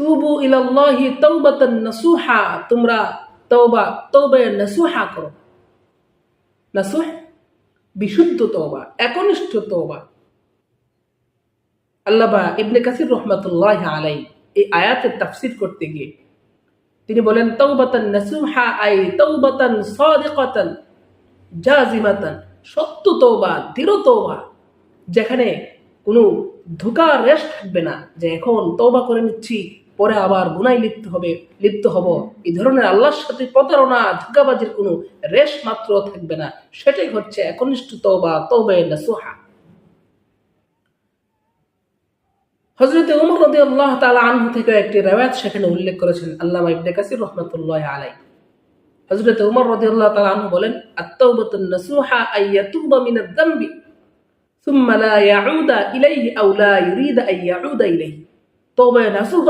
তুবু ইলাল্লাহি তাওবাতান নাসুহা, তোমরা তওবা নাসুহা করো। নাসুহ বিশুদ্ধ তওবা, একনিষ্ঠ তওবা। আল্লামা ইবনে কাসির রাহমাতুল্লাহি আলাইহি এই আয়াতের তাফসীর করতে গিয়ে তিনি বলেন, তাওবাতান নাসুহা আই তাওবাতান সাদিকাতান জাযিমাতান, সত্য তওবা, দৃঢ় তওবা, যেখানে কোনো ধোঁকার রেশ থাকবে না, যে এখন তওবা করে নিচ্ছি পরে আবার গুনায় লিপ্ত হব, এই ধরনের আল্লাহর সাথে প্রতারণা, ধোঁকাবাজির কোনো রেশ মাত্র থাকবে না। সেটাই হচ্ছে একনিষ্ঠ তওবা, তওবায়ে নাসুহা। হযরত ওমর রাদিয়াল্লাহু তাআলা আনহু থেকে একটি riwayat সেখানে উল্লেখ করেছেন আল্লামা ইবনে কাসির রাহমাতুল্লাহি আলাইহি। হযরত ওমর রাদিয়াল্লাহু তাআলা আনহু বলেন, আত-তাওবাতুন নাসুহা আই ইয়াতুবা মিনাদ যামবি সুম্মা লা ইয়াউদা ইলাইহি আও লা ইউরিদা আন ইয়াউদা ইলাইহি। তওবা নাসুহ